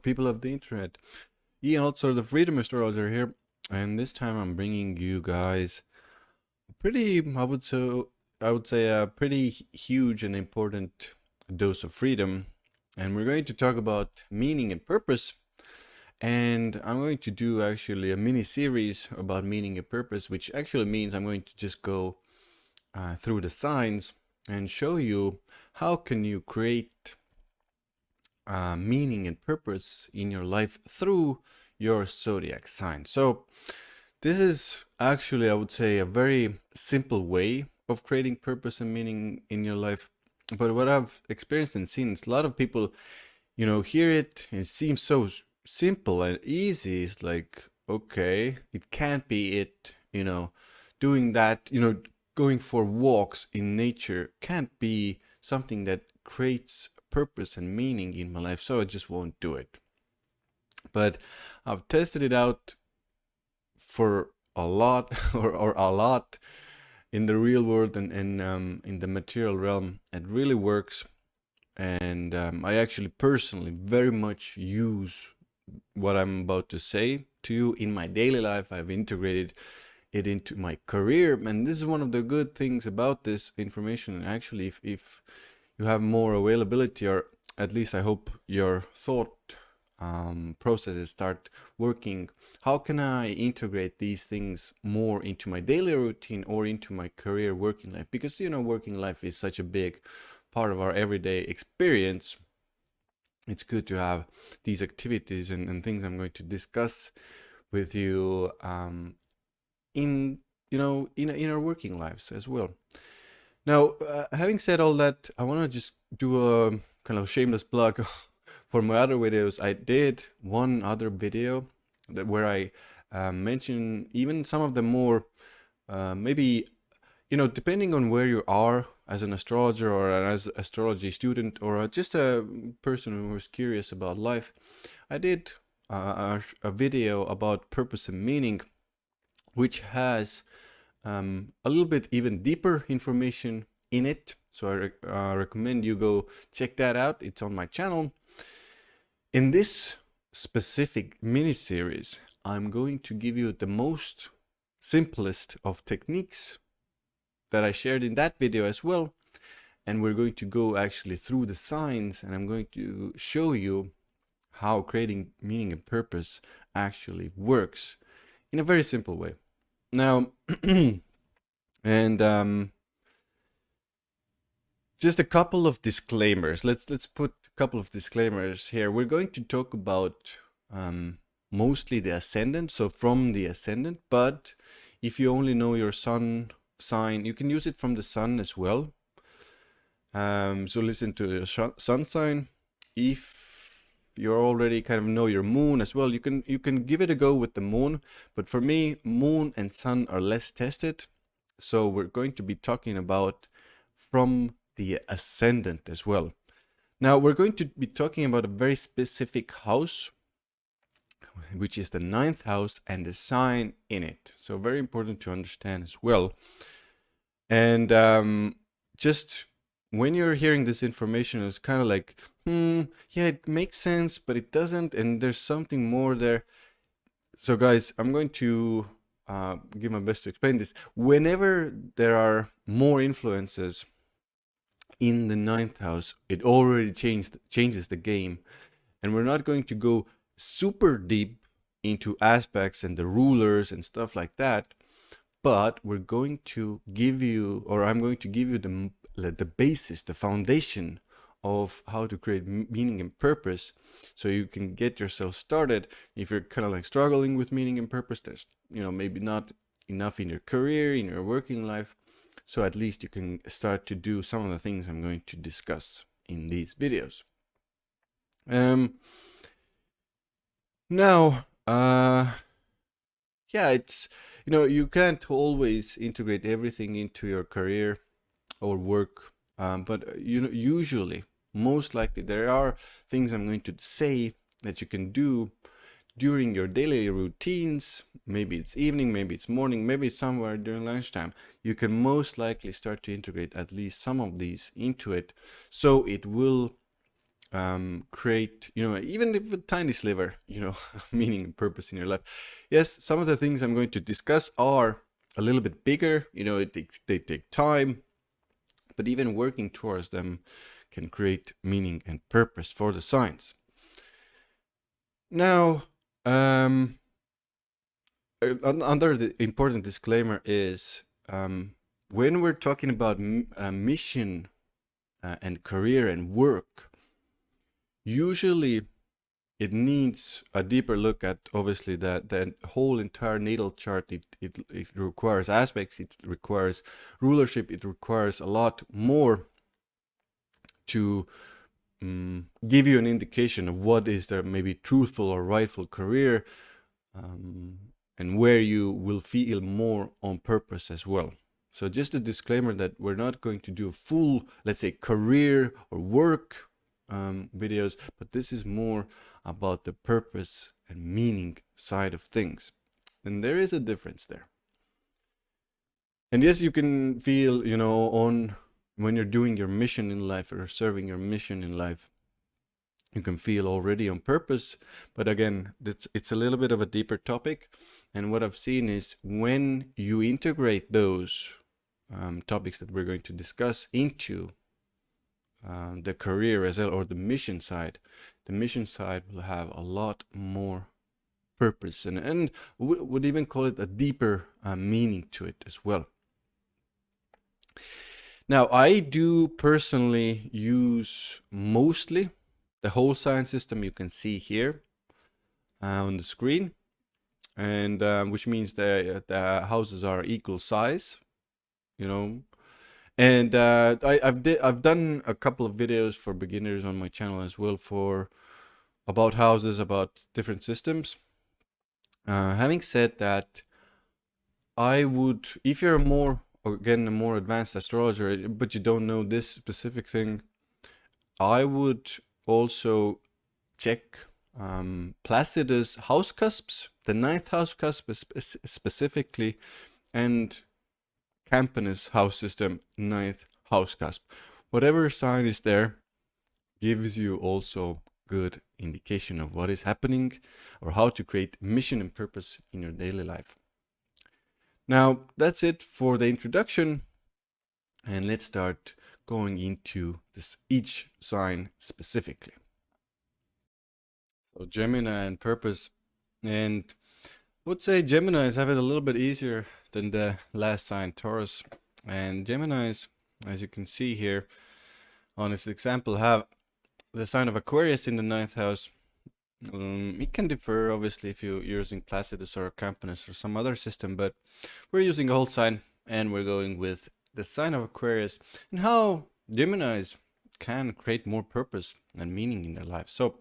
people of the internet. Ian Altosaar, the Freedom Astrologer here, and this time I'm bringing you guys a pretty, I would say a pretty huge and important dose of freedom, and we're going to talk about meaning and purpose. And I'm going to do actually a mini series about meaning and purpose, which actually means I'm going to just go through the signs and show you how can you create meaning and purpose in your life through your zodiac sign. So this is actually, I would say, a very simple way of creating purpose and meaning in your life. But what I've experienced and seen is a lot of people, hear it, and it seems so simple and easy. It's like, okay, it can't be it, doing that, going for walks in nature can't be something that creates purpose and meaning in my life, so I just won't do it. But I've tested it out for a lot or a lot in the real world and in the material realm. It really works, and I actually personally very much use what I'm about to say to you in my daily life. I've integrated it into my career, and this is one of the good things about this information. Actually, if you have more availability, or at least I hope your thought processes start working, how can I integrate these things more into my daily routine or into my career working life? Because working life is such a big part of our everyday experience. It's good to have these activities and things I'm going to discuss with you in our working lives as well. Now, having said all that, I want to just do a kind of shameless plug for my other videos. I did one other video where I mention even some of the more maybe depending on where you are as an astrologer or as an astrology student or just a person who is curious about life. I did a video about purpose and meaning, which has a little bit even deeper information in it. So I recommend you go check that out. It's on my channel. In this specific mini series, I'm going to give you the most simplest of techniques that I shared in that video as well. And we're going to go actually through the signs, and I'm going to show you how creating meaning and purpose actually works in a very simple way. Now, and just a couple of disclaimers. Let's put a couple of disclaimers here. We're going to talk about mostly the ascendant, so from the ascendant. But if you only know your sun sign, you can use it from the sun as well. So listen to your sun sign. If you already kind of know your moon as well, you can give it a go with the moon. But for me, moon and sun are less tested, so we're going to be talking about from the ascendant as well. Now we're going to be talking about a very specific house, which is the 9th house and the sign in it. So very important to understand as well. And just when you're hearing this information, it's kind of like, yeah, it makes sense, but it doesn't, and there's something more there. So guys, I'm going to give my best to explain this. Whenever there are more influences in the 9th house, it already changes the game. And we're not going to go super deep into aspects and the rulers and stuff like that, but we're going to give you, or I'm going to give you the basis, the foundation of how to create meaning and purpose, so you can get yourself started. If you're kind of like struggling with meaning and purpose, there's maybe not enough in your career, in your working life, so at least you can start to do some of the things I'm going to discuss in these videos. Now, yeah, it's you can't always integrate everything into your career or work, but usually, most likely, there are things I'm going to say that you can do during your daily routines. Maybe it's evening, maybe it's morning, maybe it's somewhere during lunchtime. You can most likely start to integrate at least some of these into it, so it will create, even if a tiny sliver, meaning and purpose in your life. Yes, some of the things I'm going to discuss are a little bit bigger, they take time, but even working towards them can create meaning and purpose for the signs. Now, another important disclaimer is when we're talking about mission and career and work, usually it needs a deeper look at, obviously, that whole entire natal chart. It requires aspects, it requires rulership, it requires a lot more to give you an indication of what is their maybe truthful or rightful career, and where you will feel more on purpose as well. So just a disclaimer that we're not going to do full, let's say, career or work videos, but this is more about the purpose and meaning side of things. And there is a difference there. And yes, you can feel, on when you're doing your mission in life or serving your mission in life, you can feel already on purpose. But again, it's a little bit of a deeper topic. And what I've seen is when you integrate those topics that we're going to discuss into the career as well, or the mission side will have a lot more purpose and would even call it a deeper meaning to it as well. Now, I do personally use mostly the whole sign system you can see here on the screen, and which means the houses are equal size, and I've done a couple of videos for beginners on my channel as well about houses, about different systems. Having said that, I would, if you're a more advanced astrologer, but you don't know this specific thing, I would also check Placidus house cusps, the 9th house cusp specifically, and Campanus house system 9th house cusp. Whatever sign is there gives you also good indication of what is happening or how to create mission and purpose in your daily life. Now, that's it for the introduction, and let's start going into each sign specifically. So Gemini and purpose, and I would say Geminis have it a little bit easier than the last sign, Taurus. And Geminis, as you can see here on this example, have the sign of Aquarius in the 9th house. It can differ, obviously, if you're using Placidus or Campanus or some other system, but we're using a whole sign, and we're going with the sign of Aquarius and how Geminis can create more purpose and meaning in their lives. So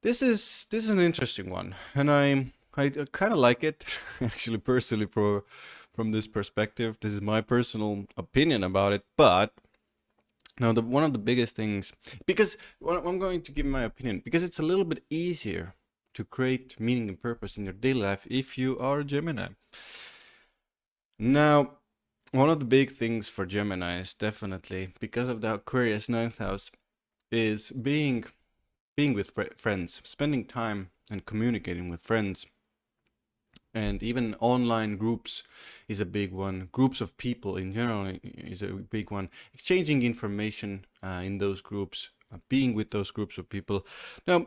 this is an interesting one, and I kind of like it, actually, personally, from this perspective. This is my personal opinion about it, but now, one of the biggest things, because I'm going to give my opinion, because it's a little bit easier to create meaning and purpose in your daily life if you are a Gemini. Now, one of the big things for Gemini is definitely, because of the Aquarius 9th house, is being with friends, spending time and communicating with friends. And even online groups is a big one. Groups of people in general is a big one. Exchanging information in those groups, being with those groups of people. Now,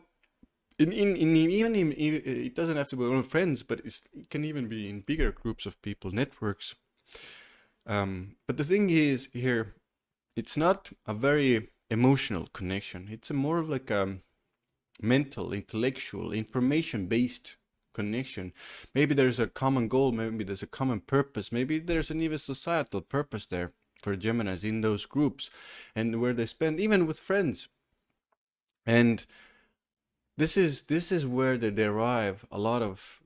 it doesn't have to be only friends, but it can even be in bigger groups of people, networks. But the thing is here, it's not a very emotional connection. It's more of like a mental, intellectual, information-based connection. Maybe there's a common goal, maybe there's a common purpose, maybe there's an even societal purpose there for Geminis in those groups, and where they spend even with friends. And this is where they derive a lot of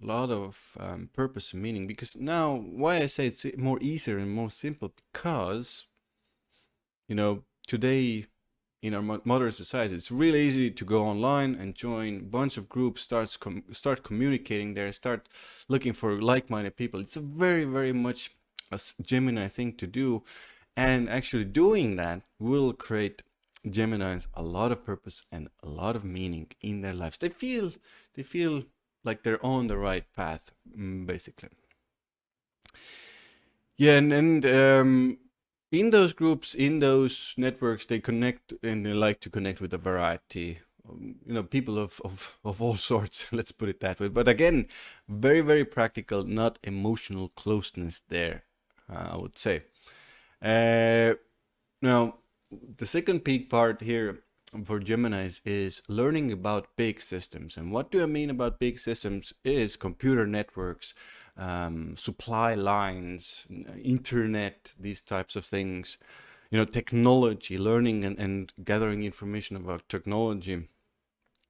purpose and meaning. Because now, why I say it's more easier and more simple, because today in our modern society, it's really easy to go online and join a bunch of groups, start communicating there, start looking for like-minded people. It's a very, very much a Gemini thing to do, and actually doing that will create Geminis a lot of purpose and a lot of meaning in their lives. They feel like they're on the right path, basically. Yeah, and in those groups, in those networks, they connect and they like to connect with a variety, people of all sorts. Let's put it that way. But again, very very practical, not emotional closeness there. I would say. Uh, Now, the second peak part here for Geminis is learning about big systems. And what do I mean about big systems is computer networks, supply lines, internet, these types of things, technology, learning and gathering information about technology,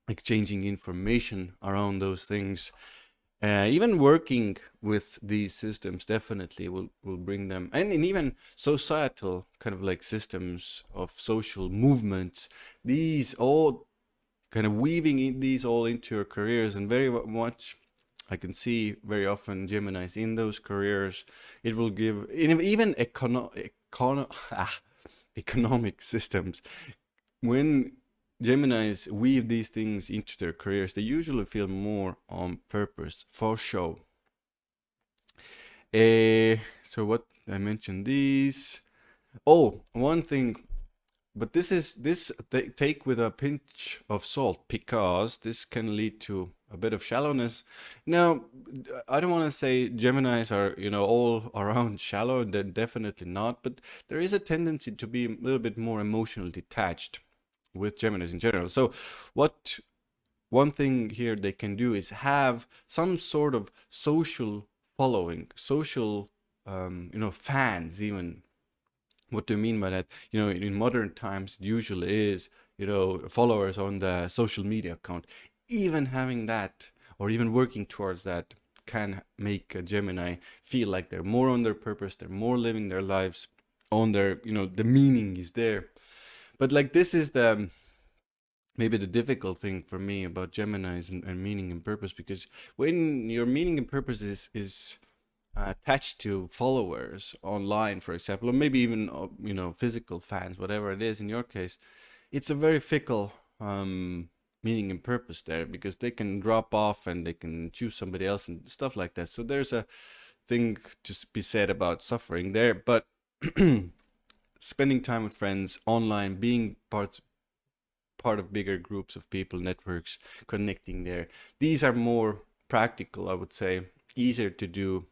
exchanging information around those things. Even working with these systems definitely will bring them, and even societal kind of like systems of social movements. These all kind of weaving in these all into your careers, and very much I can see very often Geminis in those careers. It will give even economic systems. When Geminis weave these things into their careers, they usually feel more on purpose, for show. So what I mentioned these. Oh, one thing, but take with a pinch of salt because this can lead to a bit of shallowness. Now, I don't want to say Geminis are all around shallow. They're definitely not, but there is a tendency to be a little bit more emotionally detached with Geminis in general. So what one thing here they can do is have some sort of social following, social fans even. What do you mean by that? In modern times it usually is, followers on the social media account. Even having that or even working towards that can make a Gemini feel like they're more on their purpose, they're more living their lives on their, the meaning is there. But like this is maybe the difficult thing for me about Geminis and meaning and purpose, because when your meaning and purpose is attached to followers online, for example, or maybe even physical fans, whatever it is in your case, it's a very fickle meaning and purpose there, because they can drop off and they can choose somebody else and stuff like that. So there's a thing to be said about suffering there, but spending time with friends online, being part of bigger groups of people, networks, connecting there. These are more practical, I would say, easier to do.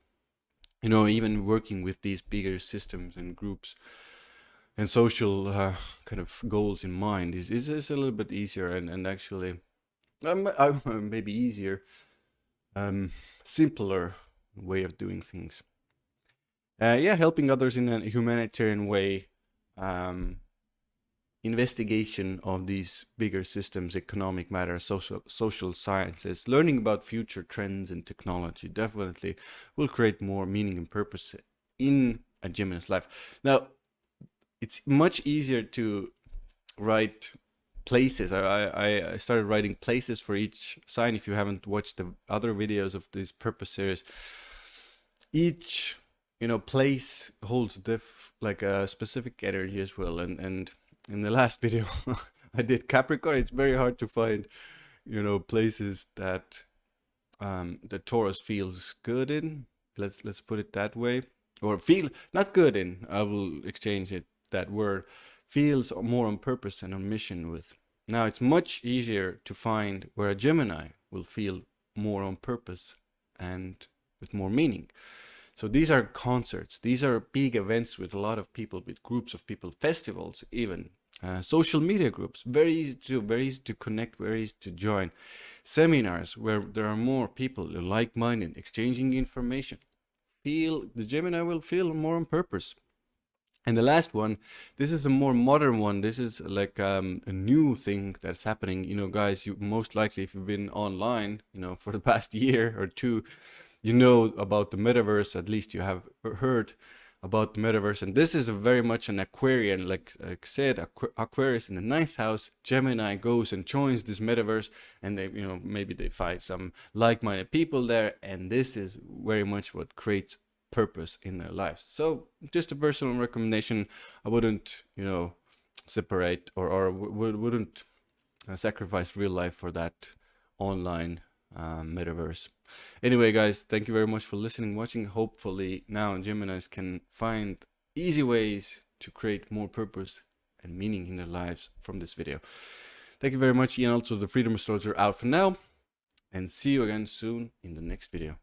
Even working with these bigger systems and groups and social kind of goals in mind is a little bit easier and actually maybe easier, simpler way of doing things. Yeah, helping others in a humanitarian way. Investigation of these bigger systems, economic matters, social sciences, learning about future trends and technology definitely will create more meaning and purpose in a Gemini's life. Now, it's much easier to write places. I started writing places for each sign. If you haven't watched the other videos of this purpose series, each place holds like a specific energy as well, and in the last video I did Capricorn. It's very hard to find, places that the Taurus feels good in. Let's put it that way, or feel not good in. I will exchange that word. Feels more on purpose and on mission with. Now it's much easier to find where a Gemini will feel more on purpose and with more meaning. So these are concerts, these are big events with a lot of people, with groups of people, festivals even, social media groups, very easy to connect, very easy to join, seminars where there are more people like-minded, exchanging information. The Gemini will feel more on purpose. And the last one, this is a more modern one. This is like a new thing that's happening. Guys, you most likely, if you've been online, for the past year or two, about the metaverse. At least you have heard about the metaverse. And this is very much an Aquarian, like I said, Aquarius in the 9th house. Gemini goes and joins this metaverse, and they, maybe they find some like-minded people there. And this is very much what creates purpose in their lives. So just a personal recommendation. I wouldn't, separate or wouldn't sacrifice real life for that online metaverse. Anyway, guys, thank you very much for listening, watching. Hopefully now Geminis can find easy ways to create more purpose and meaning in their lives from this video. Thank you very much. Ian Altosaar, the Freedom Astrologer, out for now, and see you again soon in the next video.